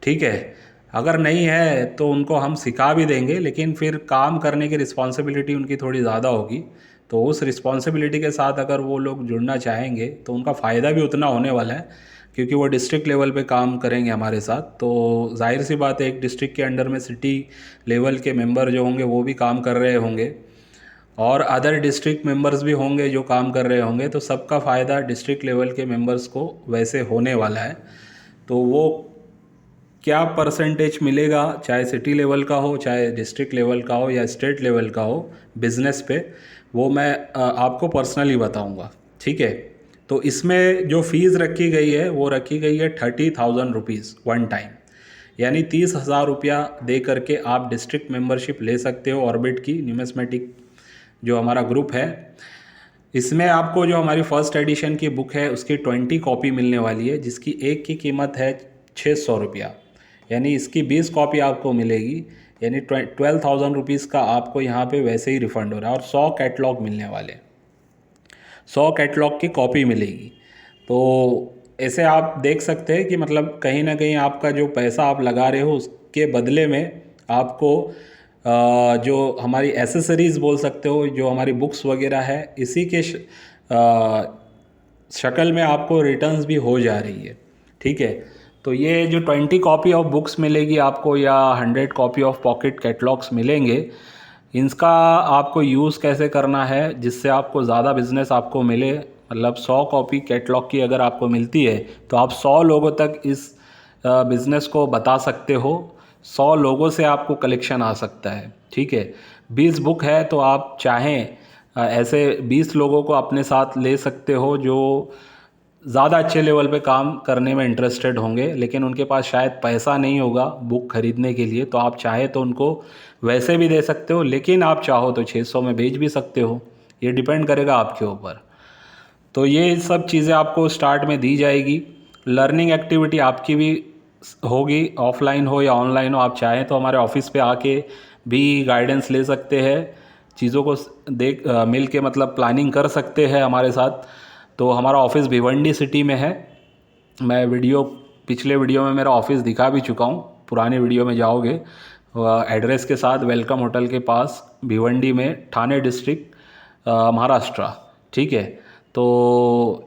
ठीक है, अगर नहीं है तो उनको हम सिखा भी देंगे, लेकिन फिर काम करने की रिस्पॉन्सिबिलिटी उनकी थोड़ी ज़्यादा होगी। तो उस रिस्पॉन्सिबिलिटी के साथ अगर वो लोग जुड़ना चाहेंगे तो उनका फ़ायदा भी उतना होने वाला है, क्योंकि वो डिस्ट्रिक्ट लेवल पे काम करेंगे हमारे साथ। तो जाहिर सी बात है एक डिस्ट्रिक्ट के अंडर में सिटी लेवल के मेंबर जो होंगे वो भी काम कर रहे होंगे और अदर डिस्ट्रिक्ट मेंबर्स भी होंगे जो काम कर रहे होंगे, तो सबका फ़ायदा डिस्ट्रिक्ट लेवल के मेंबर्स को वैसे होने वाला है। तो वो क्या परसेंटेज मिलेगा, चाहे सिटी लेवल का हो, चाहे डिस्ट्रिक्ट लेवल का हो या स्टेट लेवल का हो बिज़नेस पे, वो मैं आपको पर्सनली बताऊंगा। ठीक है, तो इसमें जो फ़ीस रखी गई है वो रखी गई है 30,000 रुपीज़ वन टाइम, यानी 30,000 रुपया दे करके आप डिस्ट्रिक्ट मेंबरशिप ले सकते हो ऑर्बिट की, न्यूमिस्मेटिक जो हमारा ग्रुप है। इसमें आपको जो हमारी फर्स्ट एडिशन की बुक है उसकी 20 कॉपी मिलने वाली है, जिसकी एक की कीमत है 600 रुपया, यानी इसकी 20 कॉपी आपको मिलेगी, यानी 12,000 रुपीज़ का आपको यहाँ पे वैसे ही रिफ़ंड हो रहा है। और 100 कैटलॉग मिलने वाले, 100 कैटलॉग की कॉपी मिलेगी। तो ऐसे आप देख सकते हैं कि मतलब कहीं ना कहीं आपका जो पैसा आप लगा रहे हो उसके बदले में आपको जो हमारी एसेसरीज़ बोल सकते हो, जो हमारी बुक्स वगैरह है, इसी के शक्ल में आपको रिटर्न्स भी हो जा रही है। ठीक है, तो ये जो 20 कॉपी ऑफ बुक्स मिलेगी आपको या 100 कॉपी ऑफ पॉकेट कैटलॉग्स मिलेंगे, इनका आपको यूज़ कैसे करना है जिससे आपको ज़्यादा बिजनेस आपको मिले, मतलब 100 कॉपी कैटलॉग की अगर आपको मिलती है तो आप 100 लोगों तक इस बिज़नेस को बता सकते हो। 100 लोगों से आपको कलेक्शन आ सकता है, ठीक है। 20 बुक है तो आप चाहें ऐसे 20 लोगों को अपने साथ ले सकते हो जो ज़्यादा अच्छे लेवल पे काम करने में इंटरेस्टेड होंगे, लेकिन उनके पास शायद पैसा नहीं होगा बुक खरीदने के लिए। तो आप चाहे तो उनको वैसे भी दे सकते हो, लेकिन आप चाहो तो 600 में बेच भी सकते हो, ये डिपेंड करेगा आपके ऊपर। तो ये सब चीज़ें आपको स्टार्ट में दी जाएगी। लर्निंग एक्टिविटी आपकी भी होगी, ऑफलाइन हो या ऑनलाइन हो। आप चाहें तो हमारे ऑफिस पे आके भी गाइडेंस ले सकते हैं, चीज़ों को मिल के मतलब प्लानिंग कर सकते हैं हमारे साथ। तो हमारा ऑफिस भिवंडी सिटी में है। मैं पिछले वीडियो में मेरा ऑफिस दिखा भी चुका हूँ, पुराने वीडियो में जाओगे एड्रेस के साथ, वेलकम होटल के पास भिवंडी में, ठाणे डिस्ट्रिक्ट, महाराष्ट्र, ठीक है। तो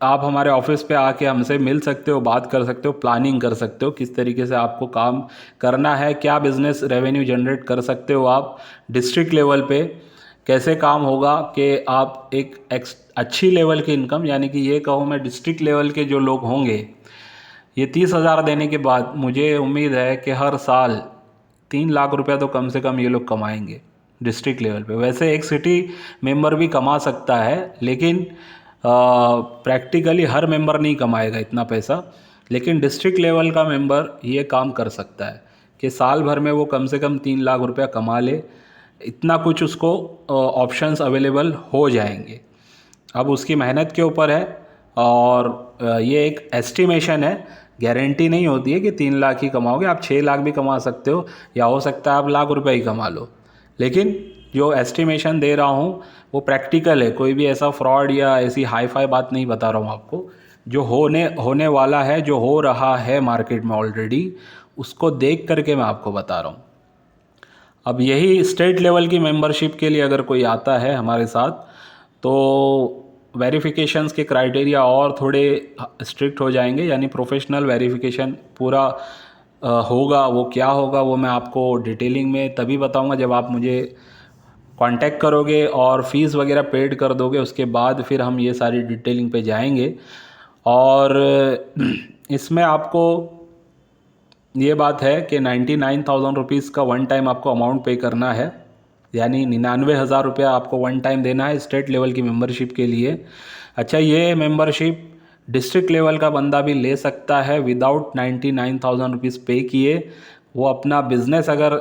आप हमारे ऑफिस पे आके हमसे मिल सकते हो, बात कर सकते हो, प्लानिंग कर सकते हो किस तरीके से आपको काम करना है, क्या बिज़नेस रेवेन्यू जनरेट कर सकते हो आप डिस्ट्रिक्ट लेवल पे, कैसे काम होगा कि आप एक अच्छी लेवल की इनकम, यानी कि ये कहो मैं डिस्ट्रिक्ट लेवल के जो लोग होंगे, ये 30,000 देने के बाद मुझे उम्मीद है कि हर साल 3 लाख रुपया तो कम से कम ये लोग कमाएंगे डिस्ट्रिक्ट लेवल पे। वैसे एक सिटी मेंबर भी कमा सकता है, लेकिन प्रैक्टिकली हर मेंबर नहीं कमाएगा इतना पैसा, लेकिन डिस्ट्रिक्ट लेवल का मेंबर ये काम कर सकता है कि साल भर में वो कम से कम 3 लाख रुपया कमा ले। इतना कुछ उसको ऑप्शंस अवेलेबल हो जाएंगे। अब उसकी मेहनत के ऊपर है, और ये एक एस्टिमेशन है, गारंटी नहीं होती है कि 3 लाख ही कमाओगे। आप 6 लाख भी कमा सकते हो, या हो सकता है आप लाख रुपए ही कमा लो। लेकिन जो एस्टिमेशन दे रहा हूँ वो प्रैक्टिकल है, कोई भी ऐसा फ्रॉड या ऐसी हाई फाई बात नहीं बता रहा हूँ आपको। जो होने वाला है, जो हो रहा है मार्केट में ऑलरेडी, उसको देख करके मैं आपको बता रहा हूँ। अब यही स्टेट लेवल की मेंबरशिप के लिए अगर कोई आता है हमारे साथ, तो वेरिफिकेशंस के क्राइटेरिया और थोड़े स्ट्रिक्ट हो जाएंगे, यानी प्रोफेशनल वेरिफिकेशन पूरा होगा। वो क्या होगा वो मैं आपको डिटेलिंग में तभी बताऊंगा जब आप मुझे कांटेक्ट करोगे और फीस वगैरह पेड कर दोगे, उसके बाद फिर हम ये सारी डिटेलिंग पे जाएंगे। और इसमें आपको ये बात है कि 99,000 रुपीज़ का वन टाइम आपको अमाउंट पे करना है, यानी 99,000 रुपया आपको वन टाइम देना है स्टेट लेवल की मेंबरशिप के लिए। अच्छा, ये मेंबरशिप डिस्ट्रिक्ट लेवल का बंदा भी ले सकता है विदाउट 99,000 रुपीज़ पे किए। वो अपना बिजनेस अगर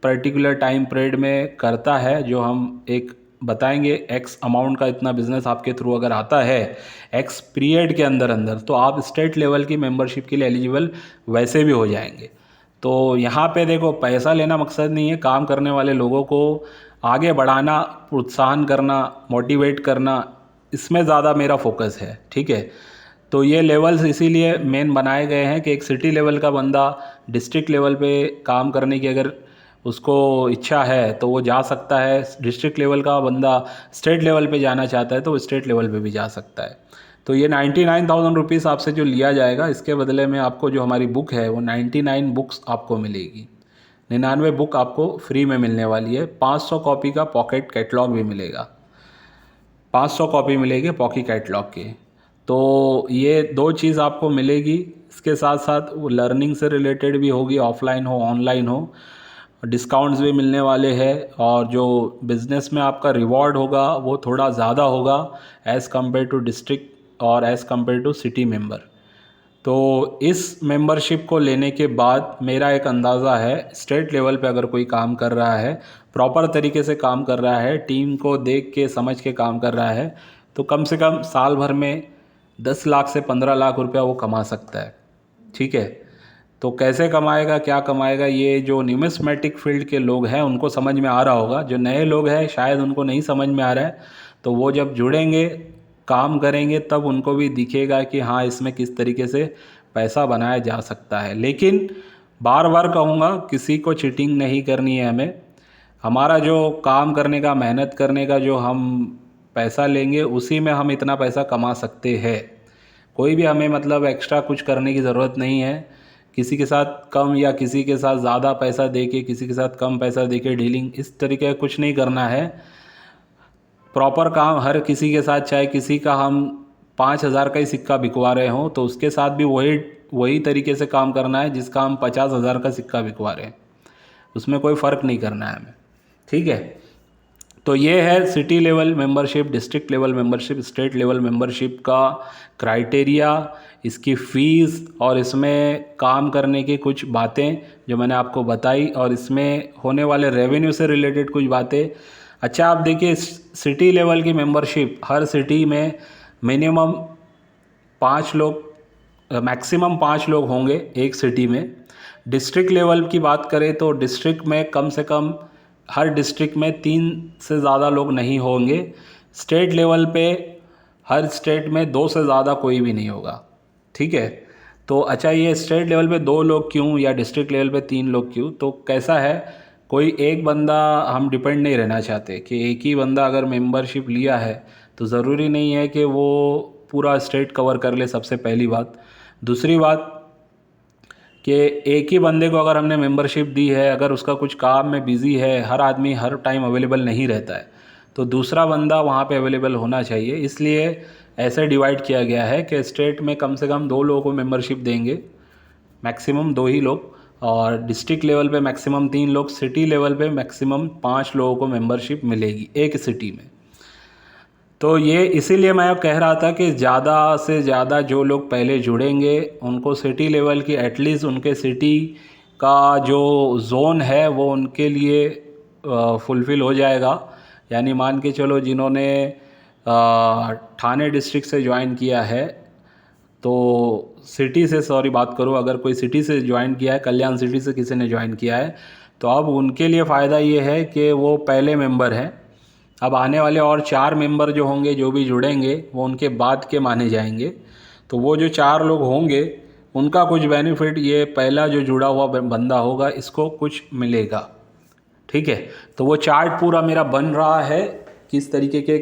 पर्टिकुलर टाइम पीरियड में करता है, जो हम एक बताएंगे एक्स अमाउंट का इतना बिजनेस आपके थ्रू अगर आता है एक्स पीरियड के अंदर अंदर, तो आप स्टेट लेवल की मेंबरशिप के लिए एलिजिबल वैसे भी हो जाएंगे। तो यहाँ पे देखो, पैसा लेना मकसद नहीं है, काम करने वाले लोगों को आगे बढ़ाना, प्रोत्साहन करना, मोटिवेट करना, इसमें ज़्यादा मेरा फोकस है, ठीक है। तो ये लेवल्स इसीलिए मेन बनाए गए हैं कि एक सिटी लेवल का बंदा डिस्ट्रिक्ट लेवल पे काम करने की अगर उसको इच्छा है तो वो जा सकता है, डिस्ट्रिक्ट लेवल का बंदा स्टेट लेवल पे जाना चाहता है तो वो स्टेट लेवल पे भी जा सकता है। तो ये 99,000 रुपीज़ आपसे जो लिया जाएगा, इसके बदले में आपको जो हमारी बुक है वो 99 बुक्स आपको मिलेगी। 99 बुक आपको फ्री में मिलने वाली है। 500 कॉपी का पॉकेट कैटलॉग भी मिलेगा, 500 कॉपी मिलेगी पॉकेट कैटलॉग की। तो ये दो चीज़ आपको मिलेगी। इसके साथ साथ वो लर्निंग से रिलेटेड भी होगी, ऑफलाइन हो ऑनलाइन हो। डिस्काउंट्स भी मिलने वाले हैं, और जो बिज़नेस में आपका रिवॉर्ड होगा वो थोड़ा ज़्यादा होगा एज़ कम्पेयर टू डिस्ट्रिक्ट और as compare to city member. तो इस मेंबरशिप को लेने के बाद मेरा एक अंदाज़ा है, स्टेट लेवल पे अगर कोई काम कर रहा है, प्रॉपर तरीके से काम कर रहा है, टीम को देख के समझ के काम कर रहा है, तो कम से कम साल भर में 10 लाख से 15 लाख रुपया वो कमा सकता है, ठीक है। तो कैसे कमाएगा, क्या कमाएगा, ये जो न्यूमिस्मेटिक फील्ड के लोग हैं उनको समझ में आ रहा होगा। जो नए लोग हैं शायद उनको नहीं समझ में आ रहा है, तो वो जब जुड़ेंगे, काम करेंगे, तब उनको भी दिखेगा कि हाँ, इसमें किस तरीके से पैसा बनाया जा सकता है। लेकिन बार बार कहूँगा, किसी को चीटिंग नहीं करनी है हमें। हमारा जो काम करने का, मेहनत करने का जो हम पैसा लेंगे, उसी में हम इतना पैसा कमा सकते हैं। कोई भी हमें मतलब एक्स्ट्रा कुछ करने की ज़रूरत नहीं है। किसी के साथ कम या किसी के साथ ज़्यादा पैसा दे के, किसी के साथ कम पैसा दे के डीलिंग, इस तरीके का कुछ नहीं करना है। प्रॉपर काम हर किसी के साथ, चाहे किसी का हम 5,000 का ही सिक्का बिकवा रहे हों तो उसके साथ भी वही तरीके से काम करना है जिसका हम 50,000 का सिक्का बिकवा रहे हैं, उसमें कोई फ़र्क नहीं करना है हमें। ठीक है, तो ये है city level membership, district level membership, state level membership का क्राइटेरिया, इसकी फ़ीस और इसमें काम करने की कुछ बातें जो मैंने आपको बताई, और इसमें होने वाले रेवेन्यू से रिलेटेड कुछ बातें। अच्छा, आप देखिए सिटी लेवल की मेंबरशिप, हर सिटी में मिनिमम 5 लोग, मैक्सिमम 5 लोग होंगे एक सिटी में। डिस्ट्रिक्ट लेवल की बात करें तो डिस्ट्रिक्ट में कम से कम हर डिस्ट्रिक्ट में 3 से ज़्यादा लोग नहीं होंगे। स्टेट लेवल पे हर स्टेट में 2 से ज़्यादा कोई भी नहीं होगा। ठीक है, तो अच्छा, ये स्टेट लेवल पे 2 लोग क्यों या डिस्ट्रिक्ट लेवल पे 3 लोग क्यों? तो कैसा है, कोई एक बंदा, हम डिपेंड नहीं रहना चाहते कि एक ही बंदा अगर मेंबरशिप लिया है तो ज़रूरी नहीं है कि वो पूरा स्टेट कवर कर ले, सबसे पहली बात। दूसरी बात कि एक ही बंदे को अगर हमने मेंबरशिप दी है, अगर उसका कुछ काम में बिज़ी है, हर आदमी हर टाइम अवेलेबल नहीं रहता है, तो दूसरा बंदा वहाँ पे अवेलेबल होना चाहिए। इसलिए ऐसे डिवाइड किया गया है कि स्टेट में कम से कम 2 लोगों को मेंबरशिप देंगे, मैक्सिमम 2 ही लोग, और डिस्ट्रिक्ट लेवल पे मैक्सिमम 3 लोग, सिटी लेवल पे मैक्सिमम 5 लोगों को मेंबरशिप मिलेगी एक सिटी में। तो ये इसीलिए मैं कह रहा था कि ज़्यादा से ज़्यादा जो लोग पहले जुड़ेंगे उनको सिटी लेवल की, एटलीस्ट उनके सिटी का जो जोन है वो उनके लिए फुलफ़िल हो जाएगा। यानी मान के चलो, जिन्होंने ठाणे डिस्ट्रिक्ट से ज्वाइन किया है, तो सिटी से, सॉरी बात करूँ, अगर कोई सिटी से ज्वाइन किया है, कल्याण सिटी से किसी ने ज्वाइन किया है, तो अब उनके लिए फ़ायदा ये है कि वो पहले मेंबर हैं। अब आने वाले और 4 मेंबर जो होंगे, जो भी जुड़ेंगे, वो उनके बाद के माने जाएंगे। तो वो जो 4 लोग होंगे उनका कुछ बेनिफिट, ये पहला जो जुड़ा हुआ बंदा होगा इसको कुछ मिलेगा। ठीक है, तो वो चार्ट पूरा मेरा बन रहा है, किस तरीके के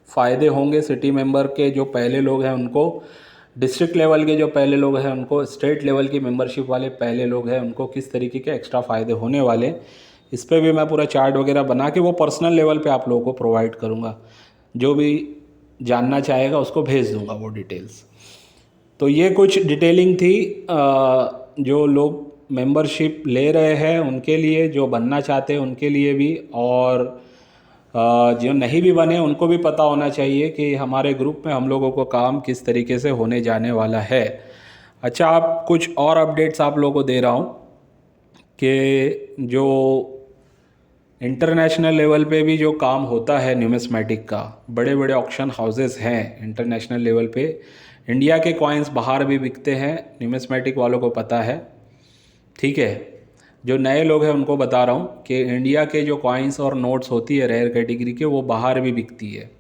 फ़ायदे होंगे सिटी मेंबर के, जो पहले लोग हैं उनको, डिस्ट्रिक्ट लेवल के जो पहले लोग हैं उनको, स्टेट लेवल की मेंबरशिप वाले पहले लोग हैं उनको किस तरीके के एक्स्ट्रा फ़ायदे होने वाले। इस पर भी मैं पूरा चार्ट वगैरह बना के वो पर्सनल लेवल पे आप लोगों को प्रोवाइड करूँगा। जो भी जानना चाहेगा उसको भेज दूँगा वो डिटेल्स। तो ये कुछ डिटेलिंग थी जो लोग मेंबरशिप ले रहे हैं उनके लिए, जो बनना चाहते हैं उनके लिए भी, और जो नहीं भी बने उनको भी पता होना चाहिए कि हमारे ग्रुप में हम लोगों को काम किस तरीके से होने जाने वाला है। अच्छा, आप कुछ और अपडेट्स आप लोगों को दे रहा हूँ कि जो इंटरनेशनल लेवल पे भी जो काम होता है न्यूमिस्मेटिक का, बड़े बड़े ऑक्शन हाउसेस हैं इंटरनेशनल लेवल पे, इंडिया के कॉइन्स बाहर भी बिकते हैं, न्यूमिस्मेटिक वालों को पता है। ठीक है, जो नए लोग हैं उनको बता रहा हूँ कि इंडिया के जो कॉइन्स और नोट्स होती है रेयर कैटेगरी के, वो बाहर भी बिकती है।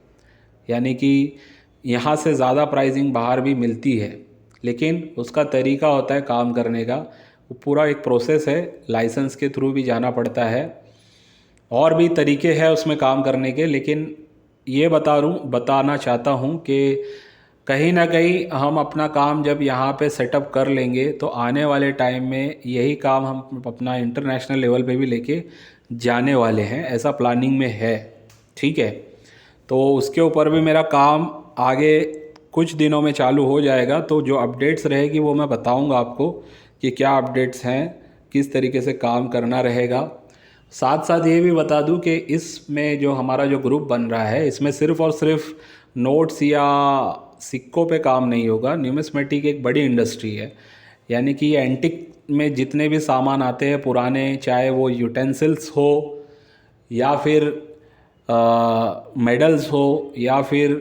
यानी कि यहाँ से ज़्यादा प्राइसिंग बाहर भी मिलती है, लेकिन उसका तरीका होता है काम करने का, वो पूरा एक प्रोसेस है, लाइसेंस के थ्रू भी जाना पड़ता है, और भी तरीके हैं उसमें काम करने के। लेकिन ये बताना चाहता हूँ कि कहीं ना कहीं हम अपना काम जब यहाँ पे सेटअप कर लेंगे तो आने वाले टाइम में यही काम हम अपना इंटरनेशनल लेवल पे भी लेके जाने वाले हैं, ऐसा प्लानिंग में है। ठीक है, तो उसके ऊपर भी मेरा काम आगे कुछ दिनों में चालू हो जाएगा। तो जो अपडेट्स रहेगी वो मैं बताऊंगा आपको कि क्या अपडेट्स हैं, किस तरीके से काम करना रहेगा। साथ साथ ये भी बता दूं कि इसमें जो हमारा जो ग्रुप बन रहा है, इसमें सिर्फ़ और सिर्फ नोट्स या सिक्कों पे काम नहीं होगा। न्यूमिस्मेटिक एक बड़ी इंडस्ट्री है, यानी कि एंटिक में जितने भी सामान आते हैं पुराने, चाहे वो यूटेंसिल्स हो या फिर मेडल्स हो या फिर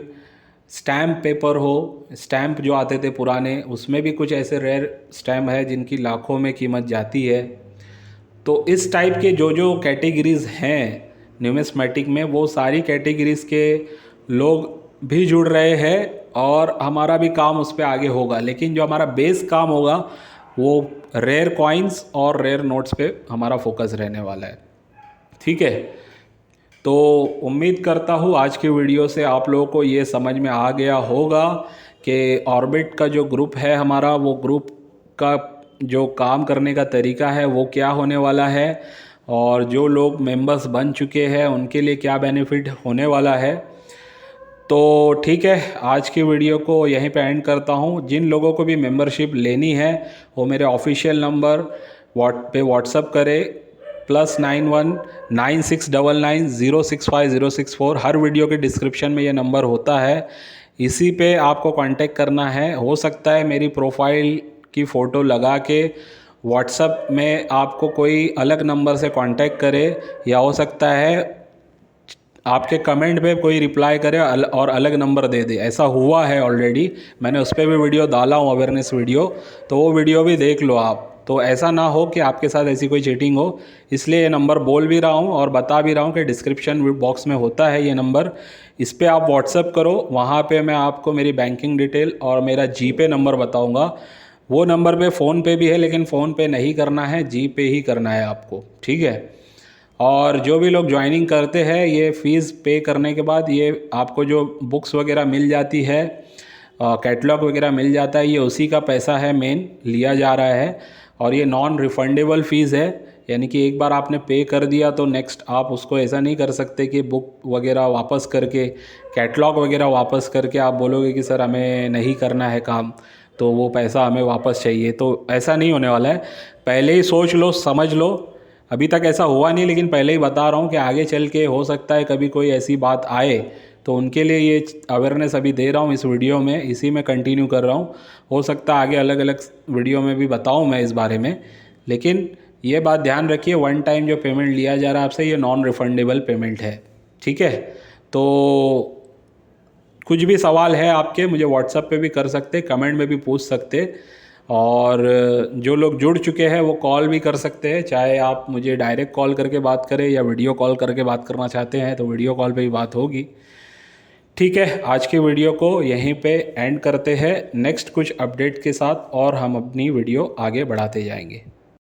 स्टैम्प पेपर हो, स्टैम्प जो आते थे पुराने, उसमें भी कुछ ऐसे रेयर स्टैम्प है जिनकी लाखों में कीमत जाती है। तो इस टाइप के जो जो कैटेगरीज़ हैं न्यूमिस्मेटिक में, वो सारी कैटेगरीज़ के लोग भी जुड़ रहे हैं और हमारा भी काम उस पर आगे होगा। लेकिन जो हमारा बेस काम होगा वो रेयर कॉइन्स और रेयर नोट्स पे हमारा फोकस रहने वाला है। ठीक है, तो उम्मीद करता हूँ आज की वीडियो से आप लोगों को ये समझ में आ गया होगा कि ऑर्बिट का जो ग्रुप है हमारा, वो ग्रुप का जो काम करने का तरीका है वो क्या होने वाला है, और जो लोग मेंबर्स बन चुके हैं उनके लिए क्या बेनिफिट होने वाला है। तो ठीक है, आज की वीडियो को यहीं पे एंड करता हूँ। जिन लोगों को भी मेंबरशिप लेनी है वो मेरे ऑफिशियल नंबर पे व्हाट्सअप करे, +91 9699 हर वीडियो के डिस्क्रिप्शन में ये नंबर होता है, इसी पे आपको कांटेक्ट करना है। हो सकता है मेरी प्रोफाइल की फ़ोटो लगा के व्हाट्सएप में आपको कोई अलग नंबर से कांटेक्ट करे, या हो सकता है आपके कमेंट पे कोई रिप्लाई करे और अलग नंबर दे दे। ऐसा हुआ है ऑलरेडी, मैंने उस पर भी वीडियो डाला हूँ, अवेयरनेस वीडियो, तो वो वीडियो भी देख लो आप। तो ऐसा ना हो कि आपके साथ ऐसी कोई चीटिंग हो, इसलिए ये नंबर बोल भी रहा हूँ और बता भी रहा हूँ कि डिस्क्रिप्शन बॉक्स में होता है ये नंबर। इस पर आप व्हाट्सएप करो, वहाँ पे मैं आपको मेरी बैंकिंग डिटेल और मेरा जीपे नंबर बताऊँगा। वो नंबर पे फ़ोन पे भी है, लेकिन फ़ोन पे नहीं करना है, जीपे ही करना है आपको, ठीक है। और जो भी लोग ज्वाइनिंग करते हैं, ये फ़ीस पे करने के बाद ये आपको जो बुक्स वगैरह मिल जाती है, कैटलॉग वगैरह मिल जाता है, ये उसी का पैसा है, मेन लिया जा रहा है। और ये नॉन रिफंडेबल फ़ीस है, यानी कि एक बार आपने पे कर दिया तो नेक्स्ट आप उसको ऐसा नहीं कर सकते कि बुक वगैरह वापस करके, कैटलॉग वगैरह वापस करके आप बोलोगे कि सर हमें नहीं करना है काम, तो वो पैसा हमें वापस चाहिए। तो ऐसा नहीं होने वाला है, पहले ही सोच लो, समझ लो। अभी तक ऐसा हुआ नहीं, लेकिन पहले ही बता रहा हूँ कि आगे चल के हो सकता है कभी कोई ऐसी बात आए, तो उनके लिए ये अवेयरनेस अभी दे रहा हूँ इस वीडियो में, इसी में कंटिन्यू कर रहा हूँ। हो सकता है आगे अलग अलग वीडियो में भी बताऊँ मैं इस बारे में, लेकिन ये बात ध्यान रखिए, वन टाइम जो पेमेंट लिया जा रहा है आपसे, ये नॉन रिफंडेबल पेमेंट है, ठीक है। तो कुछ भी सवाल है आपके, मुझे व्हाट्सएप पे भी कर सकते, कमेंट में भी पूछ सकते, और जो लोग जुड़ चुके हैं वो कॉल भी कर सकते हैं, चाहे आप मुझे डायरेक्ट कॉल करके बात करें या वीडियो कॉल करके बात करना चाहते हैं तो वीडियो कॉल पे ही बात होगी। ठीक है, आज की वीडियो को यहीं पे एंड करते हैं, नेक्स्ट कुछ अपडेट के साथ और हम अपनी वीडियो आगे बढ़ाते जाएंगे।